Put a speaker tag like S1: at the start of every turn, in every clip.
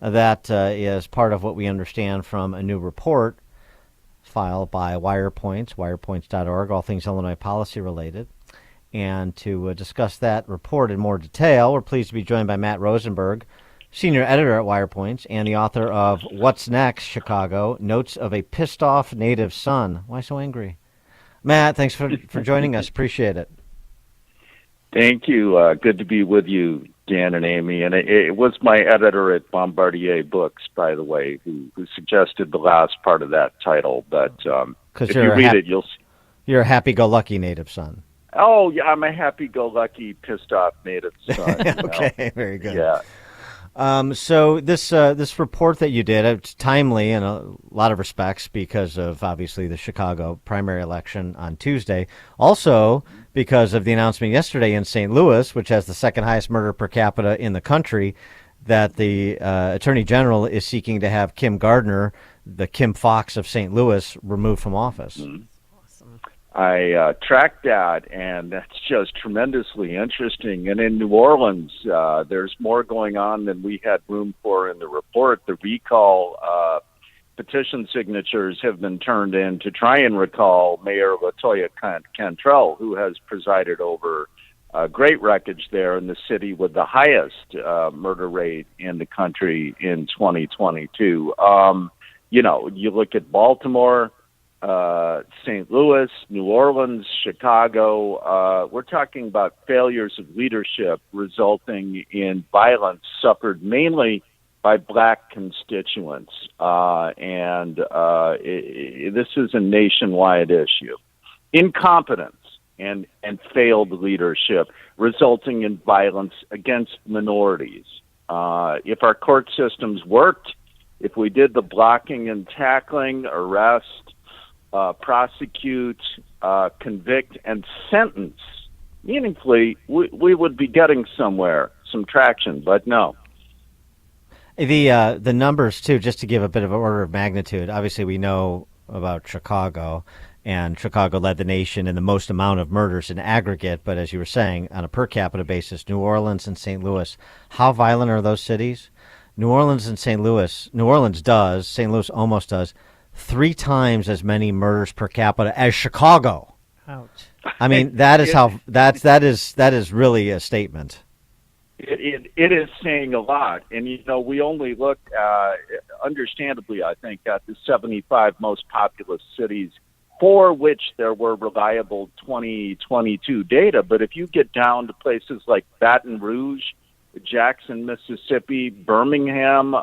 S1: That is part of what we understand from a new report filed by Wirepoints, wirepoints.org, all things Illinois policy related. And to discuss that report in more detail, we're pleased to be joined by Matt Rosenberg, senior editor at Wirepoints and the author of What's Next, Chicago, Notes of a Pissed Off Native Son. Why so angry? Matt, thanks for joining us. Appreciate it.
S2: Thank you. Good to be with you, Dan and Amy. And it was my editor at Bombardier Books, by the way, who suggested the last part of that title. But if you read it, you'll see.
S1: You're a happy-go-lucky native son.
S2: Oh, yeah, I'm a happy-go-lucky, pissed-off native son.
S1: Okay, very good.
S2: Yeah.
S1: So this report that you did, it's timely in a lot of respects because of, obviously, the Chicago primary election on Tuesday. Also, because of the announcement yesterday in St. Louis, which has the second highest murder per capita in the country, that the Attorney General is seeking to have Kim Gardner, the Kim Foxx of St. Louis, removed from office.
S2: Mm-hmm. I tracked that, and that's just tremendously interesting. And in New Orleans, there's more going on than we had room for in the report. The recall petition signatures have been turned in to try and recall Mayor LaToya Cantrell, who has presided over great wreckage there in the city with the highest murder rate in the country in 2022. You look at Baltimore, St. Louis, New Orleans, Chicago, we're talking about failures of leadership resulting in violence suffered mainly by black constituents. This is a nationwide issue. Incompetence and failed leadership resulting in violence against minorities. If our court systems worked, if we did the blocking and tackling, arrest, prosecute, convict, and sentence meaningfully, we would be getting somewhere, some traction, but no.
S1: The numbers, too, just to give a bit of an order of magnitude, obviously we know about Chicago, and Chicago led the nation in the most amount of murders in aggregate, but as you were saying, on a per capita basis, New Orleans and St. Louis, how violent are those cities? New Orleans and St. Louis, New Orleans does, St. Louis almost does, 3 times as many murders per capita as Chicago.
S3: Ouch.
S1: I mean, that is really a statement.
S2: It is saying a lot. And, we only look, understandably, I think, at the 75 most populous cities for which there were reliable 2022 data. But if you get down to places like Baton Rouge, Jackson, Mississippi, Birmingham,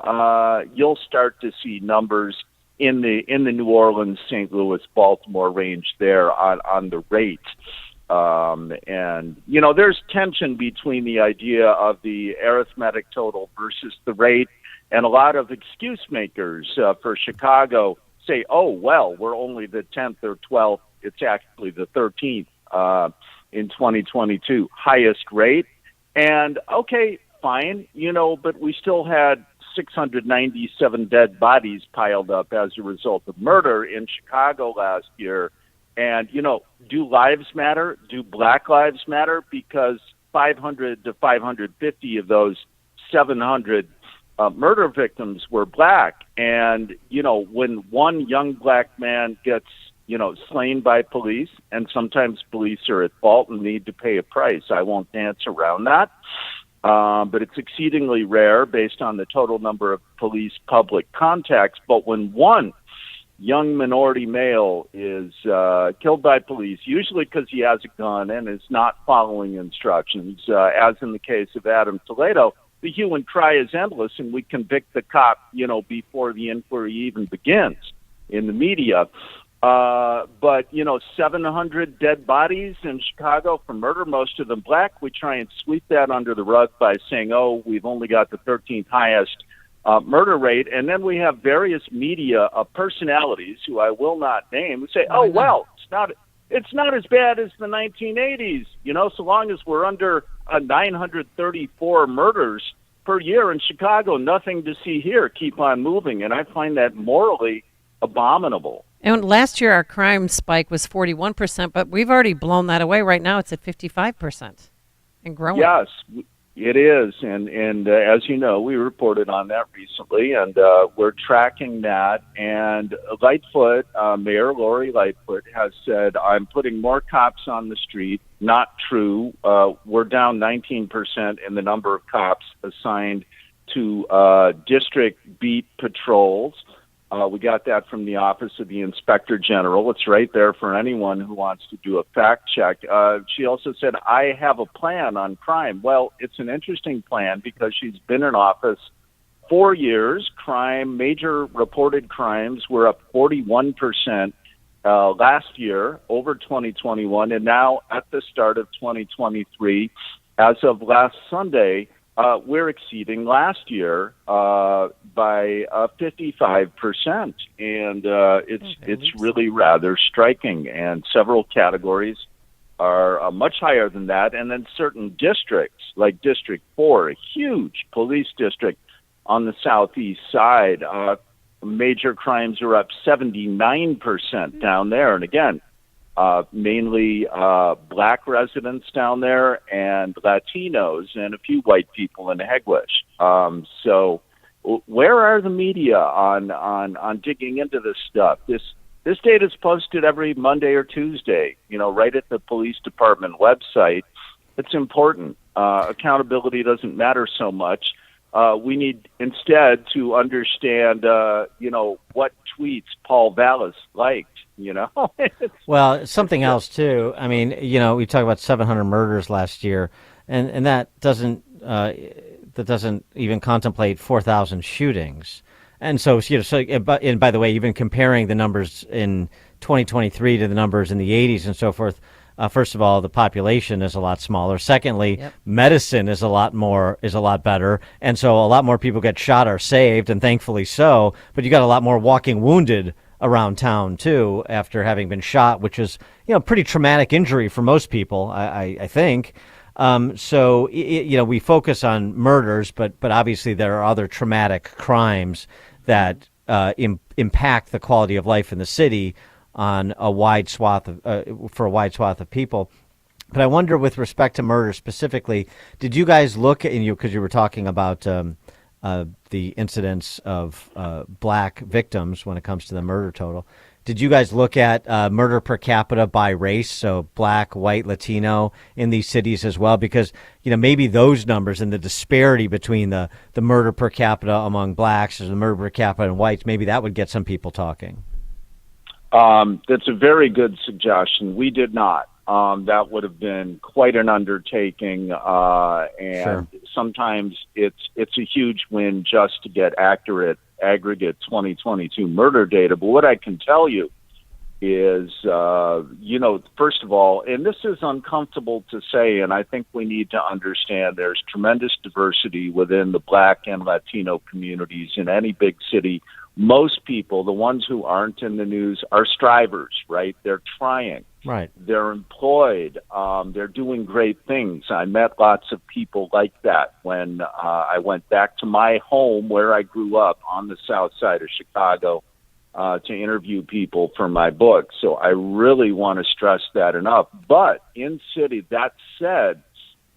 S2: you'll start to see numbers in the New Orleans, St. Louis, Baltimore range there on the rate. There's tension between the idea of the arithmetic total versus the rate, and a lot of excuse makers for Chicago say, oh, well, we're only the 10th or 12th. It's actually the 13th in 2022 highest rate. And okay, fine, but we still had 697 dead bodies piled up as a result of murder in Chicago last year. And, do lives matter? Do black lives matter? Because 500 to 550 of those 700 murder victims were black. And, when one young black man gets, slain by police, and sometimes police are at fault and need to pay a price, I won't dance around that. But it's exceedingly rare based on the total number of police public contacts. But when one young minority male is killed by police, usually because he has a gun and is not following instructions, as in the case of Adam Toledo, the hue and cry is endless, and we convict the cop, before the inquiry even begins in the media. But 700 dead bodies in Chicago for murder, most of them black. We try and sweep that under the rug by saying, oh, we've only got the 13th highest murder rate. And then we have various media personalities who I will not name who say, oh, well, it's not as bad as the 1980s. So long as we're under 934 murders per year in Chicago, nothing to see here. Keep on moving. And I find that morally abominable.
S3: And last year our crime spike was 41%, but we've already blown that away. Right now it's at 55% and growing.
S2: Yes. It is, and as you know, we reported on that recently, and we're tracking that. And Lightfoot, Mayor Lori Lightfoot, has said, "I'm putting more cops on the street." Not true. We're down 19% in the number of cops assigned to district beat patrols. We got that from the Office of the Inspector General. It's right there for anyone who wants to do a fact check. She also said, "I have a plan on crime." Well, it's an interesting plan because she's been in office 4 years. Major reported crimes were up 41% last year over 2021. And now at the start of 2023, as of last Sunday, we're exceeding last year by 55%, and it's really rather striking. And several categories are much higher than that. And then certain districts, like District 4, a huge police district on the southeast side, major crimes are up 79% down there. And again, mainly black residents down there and Latinos and a few white people in Hegewisch. So where are the media on digging into this stuff? This data is posted every Monday or Tuesday, right at the police department website. It's important. Accountability doesn't matter so much. We need instead to understand, what tweets Paul Vallis liked.
S1: Well, something else too. I mean, we talk about 700 murders last year, and that doesn't even contemplate 4,000 shootings. And so, and by the way, even comparing the numbers in 2023 to the numbers in the 80s and so forth. First of all, the population is a lot smaller. Secondly, medicine is a lot better. And so a lot more people get shot or saved, and thankfully so. But you got a lot more walking wounded around town too after having been shot, which is, pretty traumatic injury for most people, I think. So, we focus on murders, but obviously there are other traumatic crimes that impact the quality of life in the city on a wide swath of people. But I wonder, with respect to murder specifically, did you guys look at, because you were talking about the incidence of black victims when it comes to the murder total, did you guys look at murder per capita by race, so black, white, Latino in these cities as well? Because, maybe those numbers and the disparity between the murder per capita among blacks and the murder per capita and whites, maybe that would get some people talking.
S2: That's a very good suggestion. We did not. That would have been quite an undertaking, and
S1: Sure.
S2: Sometimes it's a huge win just to get accurate aggregate 2022 murder data. But what I can tell you is, first of all, and this is uncomfortable to say, and I think we need to understand there's tremendous diversity within the black and Latino communities in any big city. Most people, the ones who aren't in the news, are strivers, right? They're trying.
S1: Right.
S2: They're employed. They're doing great things. I met lots of people like that when I went back to my home where I grew up on the south side of Chicago to interview people for my book. So I really want to stress that enough. But in city, that said,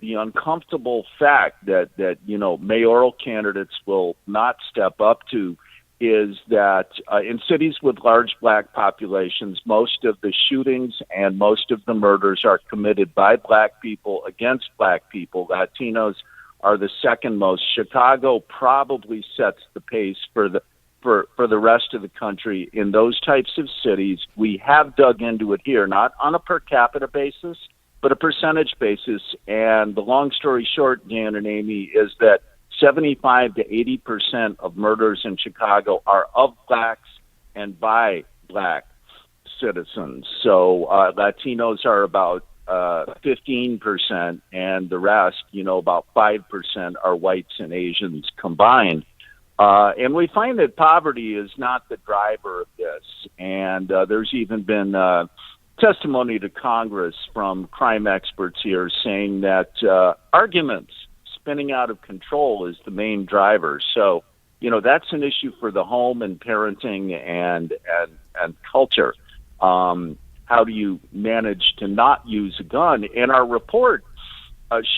S2: the uncomfortable fact that mayoral candidates will not step up to is that in cities with large black populations, most of the shootings and most of the murders are committed by black people against black people. Latinos are the second most. Chicago probably sets the pace for the rest of the country in those types of cities. We have dug into it here, not on a per capita basis, but a percentage basis. And the long story short, Dan and Amy, is that 75 to 80% of murders in Chicago are of blacks and by black citizens. So Latinos are about 15%, and the rest, about 5% are whites and Asians combined. And we find that poverty is not the driver of this. And there's even been testimony to Congress from crime experts here saying that arguments spinning out of control is the main driver. So, that's an issue for the home and parenting and culture. How do you manage to not use a gun? In our report,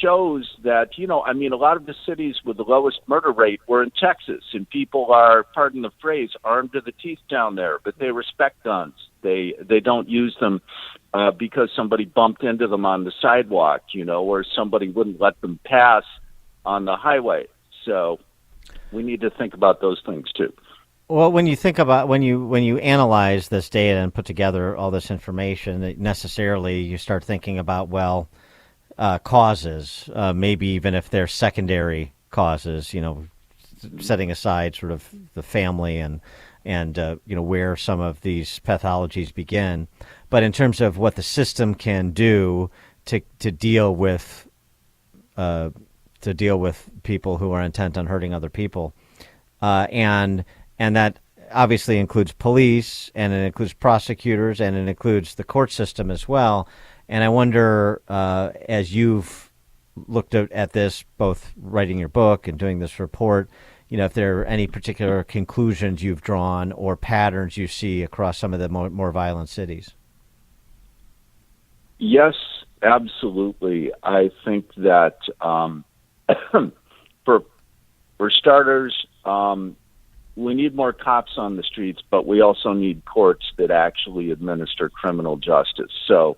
S2: shows that, a lot of the cities with the lowest murder rate were in Texas, and people are, pardon the phrase, armed to the teeth down there, but they respect guns. They don't use them because somebody bumped into them on the sidewalk, or somebody wouldn't let them pass on the highway. So we need to think about those things too.
S1: Well, when you think about when you analyze this data and put together all this information, necessarily you start thinking about, causes, maybe even if they're secondary causes, setting aside sort of the family and where some of these pathologies begin. But in terms of what the system can do to deal with people who are intent on hurting other people, and that obviously includes police, and it includes prosecutors, and it includes the court system as well. And I wonder, as you've looked at this, both writing your book and doing this report, if there are any particular conclusions you've drawn or patterns you see across some of the more violent cities.
S2: Yes, absolutely. I think that for starters, we need more cops on the streets, but we also need courts that actually administer criminal justice. So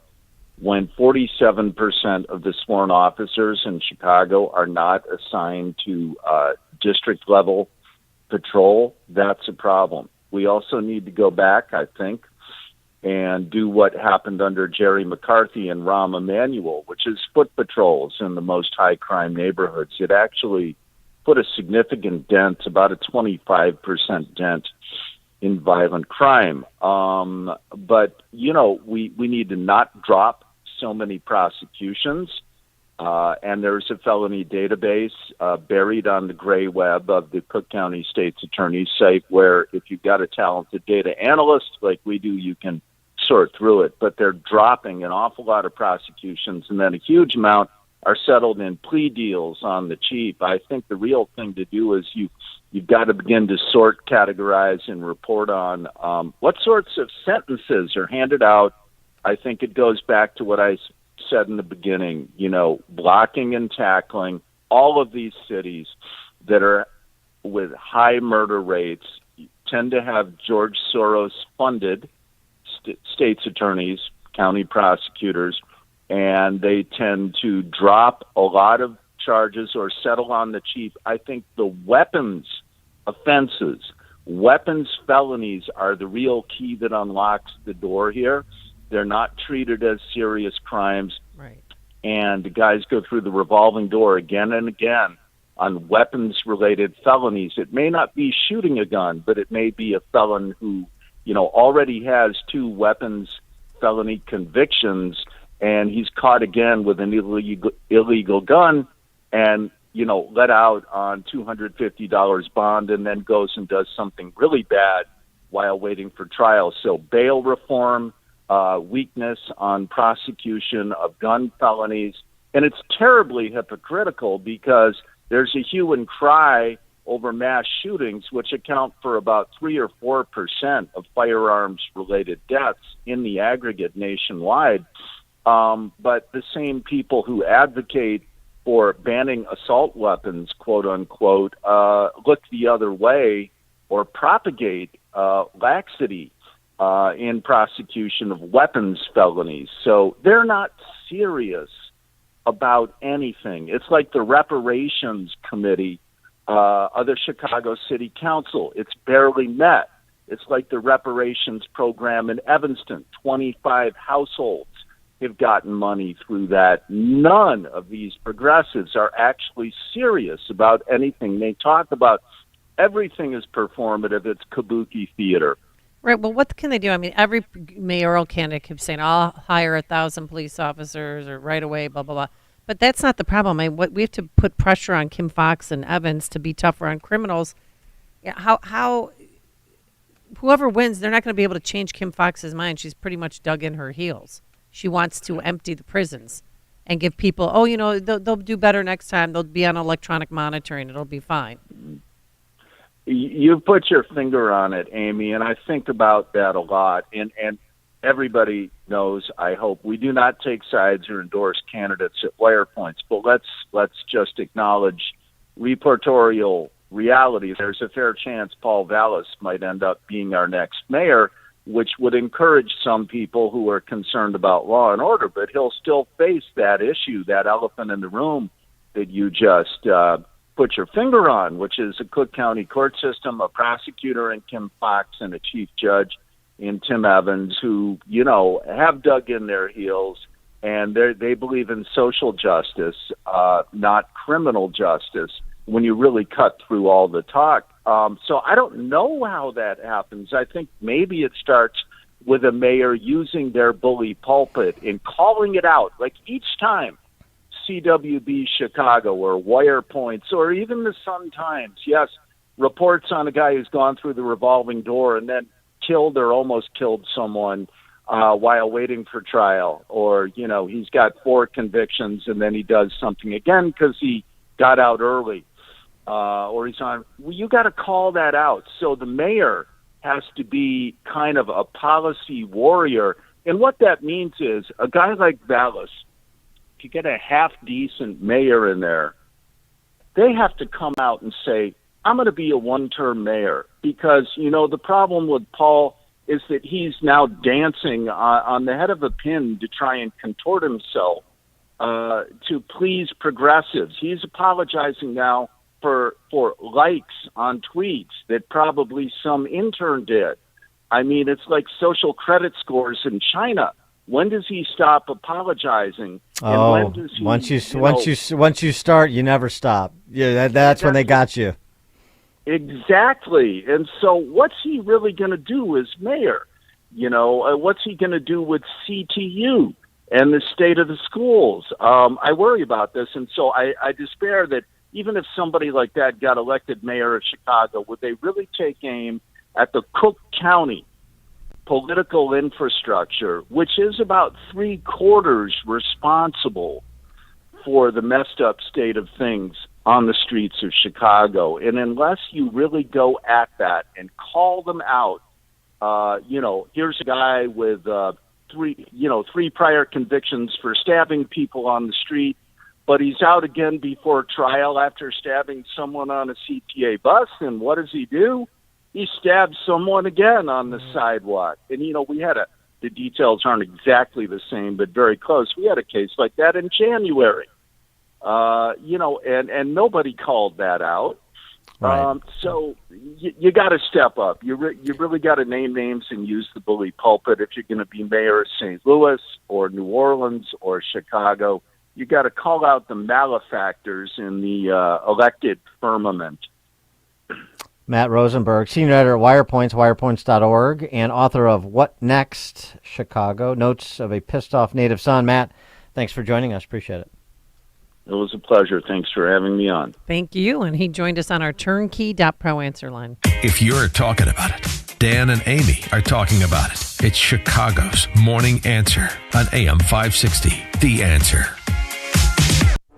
S2: when 47% of the sworn officers in Chicago are not assigned to district level patrol, that's a problem. We also need to go back, I think, and do what happened under Jerry McCarthy and Rahm Emanuel, which is foot patrols in the most high crime neighborhoods. It actually put a significant dent, about a 25% dent in violent crime. But, we need to not drop so many prosecutions. And there's a felony database buried on the gray web of the Cook County State's Attorney's site where if you've got a talented data analyst like we do, you can sort through it. But they're dropping an awful lot of prosecutions, and then a huge amount are settled in plea deals on the cheap. I think the real thing to do is you've got to begin to sort, categorize, and report on what sorts of sentences are handed out. I think it goes back to what I said in the beginning, blocking and tackling all of these cities that are with high murder rates tend to have George Soros funded state's attorneys, county prosecutors, and they tend to drop a lot of charges or settle on the cheap. I think the weapons offenses, weapons felonies are the real key that unlocks the door here. They're not treated as serious crimes.
S3: Right.
S2: And the guys go through the revolving door again and again on weapons-related felonies. It may not be shooting a gun, but it may be a felon who, already has 2 weapons felony convictions, and he's caught again with an illegal gun and, let out on $250 bond and then goes and does something really bad while waiting for trial. So bail reform, weakness on prosecution of gun felonies. And it's terribly hypocritical because there's a hue and cry over mass shootings, which account for about 3 or 4% of firearms-related deaths in the aggregate nationwide. But the same people who advocate for banning assault weapons, quote unquote, look the other way or propagate laxity in prosecution of weapons felonies. So they're not serious about anything. It's like the reparations committee of the Chicago City Council. It's barely met. It's like the reparations program in Evanston. 25 households have gotten money through that. None of these progressives are actually serious about anything. They talk about everything is performative. It's kabuki theater.
S3: Right. Well, what can they do? I mean, every mayoral candidate keeps saying, I'll hire 1,000 police officers or right away, blah, blah, blah. But that's not the problem. I mean, we have to put pressure on Kim Foxx and Evans to be tougher on criminals. How whoever wins, they're not going to be able to change Kim Foxx's mind. She's pretty much dug in her heels. She wants to empty the prisons and give people, they'll do better next time. They'll be on electronic monitoring. It'll be fine.
S2: You put your finger on it, Amy, and I think about that a lot. And everybody knows, I hope, we do not take sides or endorse candidates at Wirepoints, but let's just acknowledge reportorial reality. There's a fair chance Paul Vallis might end up being our next mayor, which would encourage some people who are concerned about law and order, but he'll still face that issue, that elephant in the room that you just put your finger on, which is a Cook County court system, a prosecutor in Kim Fox and a chief judge in Tim Evans who, have dug in their heels, and they believe in social justice, not criminal justice, when you really cut through all the talk. So I don't know how that happens. I think maybe it starts with a mayor using their bully pulpit and calling it out. Like each time CWB Chicago or Wirepoints or even the Sun-Times, yes, reports on a guy who's gone through the revolving door and then killed or almost killed someone while waiting for trial, or, he's got 4 convictions and then he does something again because he got out early. Or he's on, well, you got to call that out. So the mayor has to be kind of a policy warrior. And what that means is a guy like Vallis, if you get a half-decent mayor in there, they have to come out and say, I'm going to be a one-term mayor. Because, the problem with Paul is that he's now dancing on the head of a pin to try and contort himself to please progressives. He's apologizing now for likes on tweets that probably some intern did. I mean, it's like social credit scores in China. When does he stop apologizing? And when does he,
S1: once you start, you never stop. Yeah, that's when they got you.
S2: Exactly. And so what's he really going to do as mayor? What's he going to do with CTU and the state of the schools? I worry about this. And so I despair that even if somebody like that got elected mayor of Chicago, would they really take aim at the Cook County political infrastructure, which is about 3/4 responsible for the messed up state of things on the streets of Chicago? And unless you really go at that and call them out, here's a guy with 3 prior convictions for stabbing people on the street, but he's out again before trial after stabbing someone on a CTA bus. And what does he do? He stabs someone again on the sidewalk. And, we had the details aren't exactly the same, but very close. We had a case like that in January, and nobody called that out.
S1: Right.
S2: So you got to step up. You really got to name names and use the bully pulpit if you're going to be mayor of St. Louis or New Orleans or Chicago. You got to call out the malefactors in the elected firmament.
S1: Matt Rosenberg, senior editor at Wirepoints, wirepoints.org, and author of What Next, Chicago, Notes of a Pissed Off Native Son. Matt, thanks for joining us. Appreciate it.
S2: It was a pleasure. Thanks for having me on.
S3: Thank you. And he joined us on our turnkey.pro answer line.
S4: If you're talking about it, Dan and Amy are talking about it. It's Chicago's Morning Answer on AM 560. The Answer.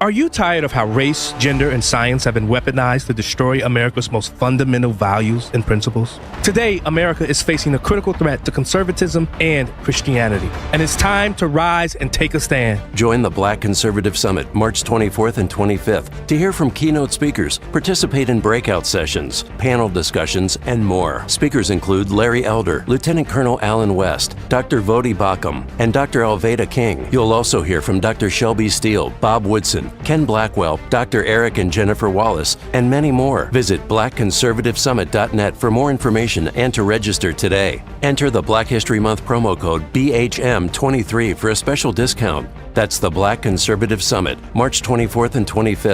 S5: Are you tired of how race, gender, and science have been weaponized to destroy America's most fundamental values and principles? Today, America is facing a critical threat to conservatism and Christianity, and it's time to rise and take a stand.
S6: Join the Black Conservative Summit March 24th and 25th to hear from keynote speakers, participate in breakout sessions, panel discussions, and more. Speakers include Larry Elder, Lieutenant Colonel Alan West, Dr. Vodi Bakum, and Dr. Alveda King. You'll also hear from Dr. Shelby Steele, Bob Woodson, Ken Blackwell, Dr. Eric and Jennifer Wallace, and many more. Visit blackconservativesummit.net for more information and to register today. Enter the Black History Month promo code BHM23 for a special discount. That's the Black Conservative Summit, March 24th and 25th.